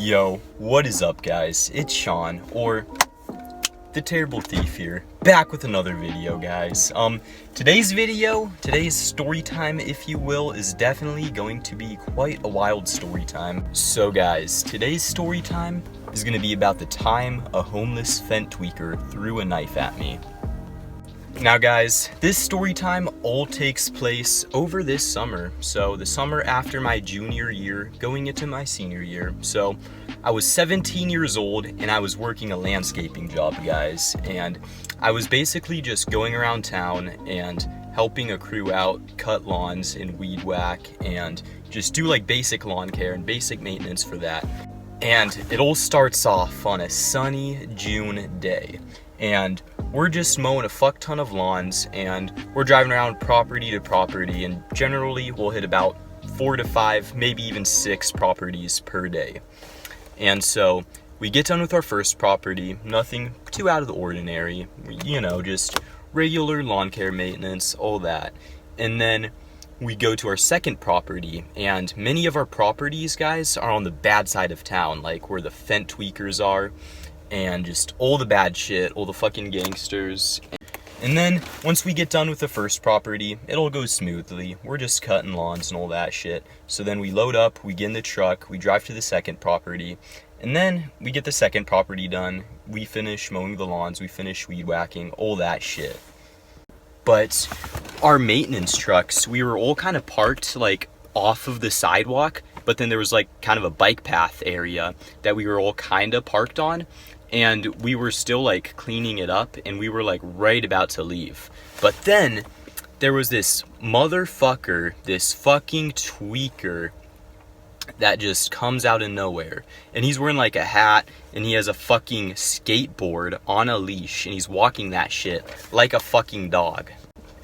Yo, what is up guys? It's Sean, or the Terrible Thief here, back with another video guys. Today's story time, if you will, is definitely going to be quite a wild story time. So guys, today's story time is going to be about the time a homeless fent tweaker threw a knife at me. Now guys, this story time all takes place over this summer. So the summer after my junior year, going into my senior year. So I was 17 years old and I was working a landscaping job, guys. And I was basically just going around town and helping a crew out, cut lawns and weed whack and just do like basic lawn care and basic maintenance for that. And it all starts off on a sunny June day. And we're just mowing a fuck ton of lawns and we're driving around property to property, and generally we'll hit about 4 to 5, maybe even 6 properties per day. And so we get done with our first property, nothing too out of the ordinary, you know, just regular lawn care maintenance, all that. And then we go to our second property, and many of our properties, guys, are on the bad side of town, like where the fent tweakers are, and just all the bad shit, all the fucking gangsters. And then once we get done with the first property, it'll go smoothly. We're just cutting lawns and all that shit. So then we load up, we get in the truck, we drive to the second property, and then we get the second property done. We finish mowing the lawns, we finish weed whacking, all that shit. But our maintenance trucks, we were all kind of parked like off of the sidewalk, but then there was like kind of a bike path area that we were all kind of parked on. And we were still like cleaning it up and we were like right about to leave. But then there was this motherfucker, this fucking tweaker that just comes out of nowhere. And he's wearing like a hat and he has a fucking skateboard on a leash and he's walking that shit like a fucking dog.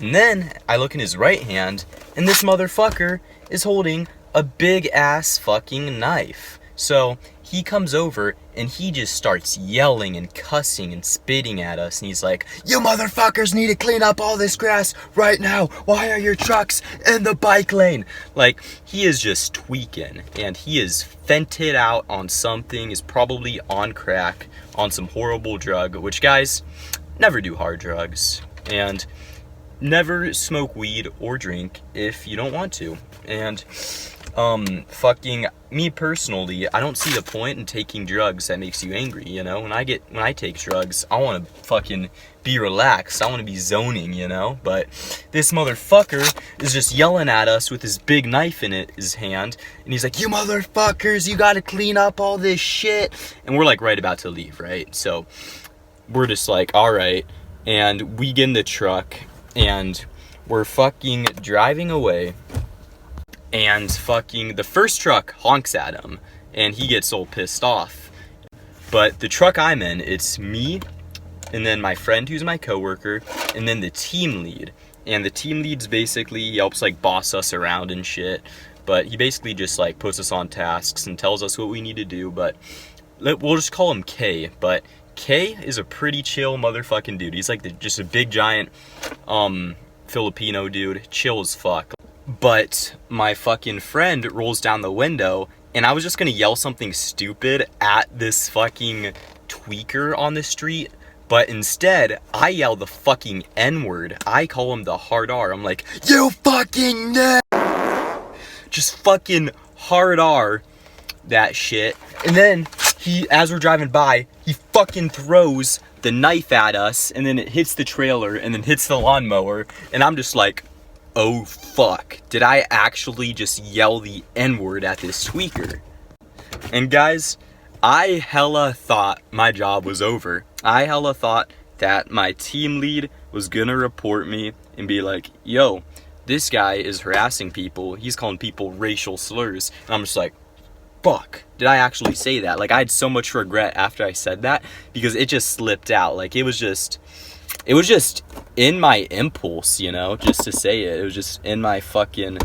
And then I look in his right hand and this motherfucker is holding a big ass fucking knife. So he comes over and he just starts yelling and cussing and spitting at us, and he's like, "You motherfuckers need to clean up all this grass right now. Why are your trucks in the bike lane?" Like, he is just tweaking, and he is fented out on something, is probably on crack, on some horrible drug, which guys, never do hard drugs, and never smoke weed or drink if you don't want to. And fucking me personally, I don't see the point in taking drugs that makes you angry, you know? When I take drugs, I want to fucking be relaxed. I want to be zoning, you know? But this motherfucker is just yelling at us with his big knife in his hand, and he's like, "You motherfuckers, you got to clean up all this shit." And we're like right about to leave, right? So we're just like, all right. And we get in the truck and we're fucking driving away. And fucking the first truck honks at him and he gets all pissed off. But the truck I'm in, it's me and then my friend who's my coworker and then the team lead. And the team lead's basically, he helps like boss us around and shit, but he basically just like puts us on tasks and tells us what we need to do. But we'll just call him K. But K is a pretty chill motherfucking dude. He's like just a big giant Filipino dude, chill as fuck. But my fucking friend rolls down the window, and I was just gonna yell something stupid at this fucking tweaker on the street, but instead, I yell the fucking N-word. I call him the hard R. I'm like, "You fucking just fucking hard R that shit." And then as we're driving by, he fucking throws the knife at us, and then it hits the trailer, and then hits the lawnmower, and I'm just like, oh fuck, did I actually just yell the N-word at this tweaker? And guys, I hella thought my job was over. I hella thought that my team lead was gonna report me and be like, "Yo, this guy is harassing people. He's calling people racial slurs." And I'm just like, fuck, did I actually say that? Like, I had so much regret after I said that because it just slipped out. Like, it was just in my impulse, you know, just to say it. It was just in my fucking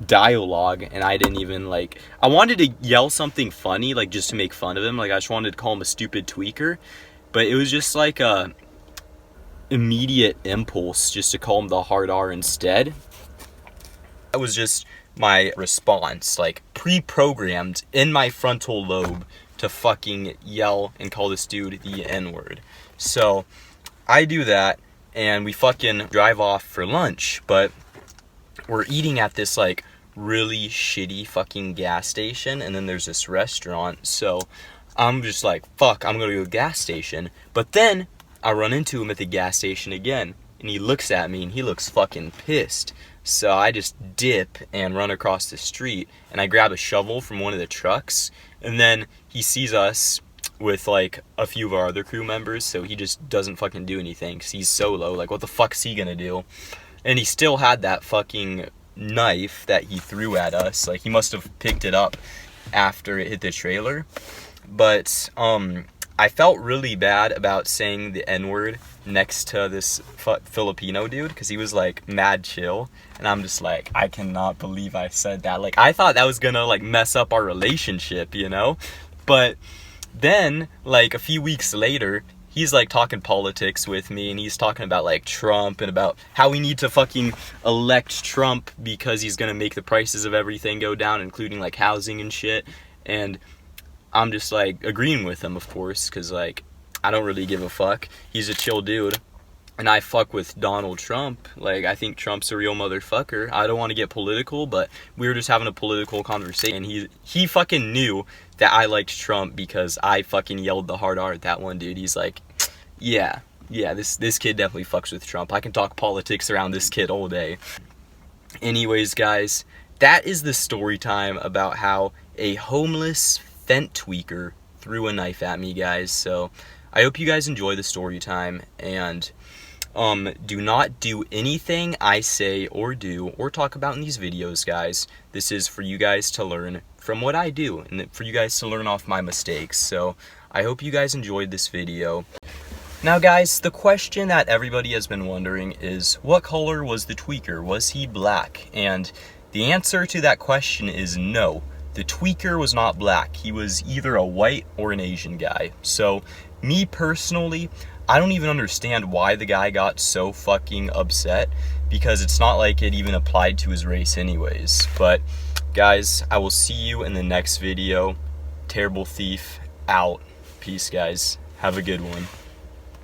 dialogue, and I didn't even like, I wanted to yell something funny, like just to make fun of him. Like, I just wanted to call him a stupid tweaker, but it was just like a immediate impulse just to call him the hard R instead. That was just my response, like pre-programmed in my frontal lobe to fucking yell and call this dude the N-word. So I do that, and we fucking drive off for lunch, but we're eating at this like really shitty fucking gas station, and then there's this restaurant. So I'm just like, fuck, I'm gonna go to a gas station. But then I run into him at the gas station again, and he looks at me and he looks fucking pissed. So I just dip and run across the street, and I grab a shovel from one of the trucks, and then he sees us with like a few of our other crew members, so he just doesn't fucking do anything because he's solo. Like, what the fuck's he gonna do? And he still had that fucking knife that he threw at us. Like, he must have picked it up after it hit the trailer. But I felt really bad about saying the N-word next to this Filipino dude, because he was like mad chill, and I'm just like, I cannot believe I said that. Like, I thought that was gonna like mess up our relationship, you know? But then like a few weeks later, he's like talking politics with me, and he's talking about like Trump and about how we need to fucking elect Trump because he's gonna make the prices of everything go down, including like housing and shit. And I'm just like agreeing with him, of course, because like I don't really give a fuck. He's a chill dude, and I fuck with Donald Trump. Like, I think Trump's a real motherfucker. I don't want to get political, but we were just having a political conversation. He fucking knew that I liked Trump because I fucking yelled the hard R at that one dude. He's like, yeah, this kid definitely fucks with Trump. I can talk politics around this kid all day. Anyways, guys, that is the story time about how a homeless fent tweaker threw a knife at me, guys. So I hope you guys enjoy the story time, and do not do anything I say or do or talk about in these videos, guys. This is for you guys to learn from what I do, and for you guys to learn off my mistakes. So I hope you guys enjoyed this video. Now, guys, the question that everybody has been wondering is, what color was the tweaker? Was he black? And the answer to that question is no. The tweaker was not black. He was either a white or an Asian guy. So, me personally, I don't even understand why the guy got so fucking upset, because it's not like it even applied to his race anyways. But, guys, I will see you in the next video. Terrible Thief, out. Peace, guys. Have a good one.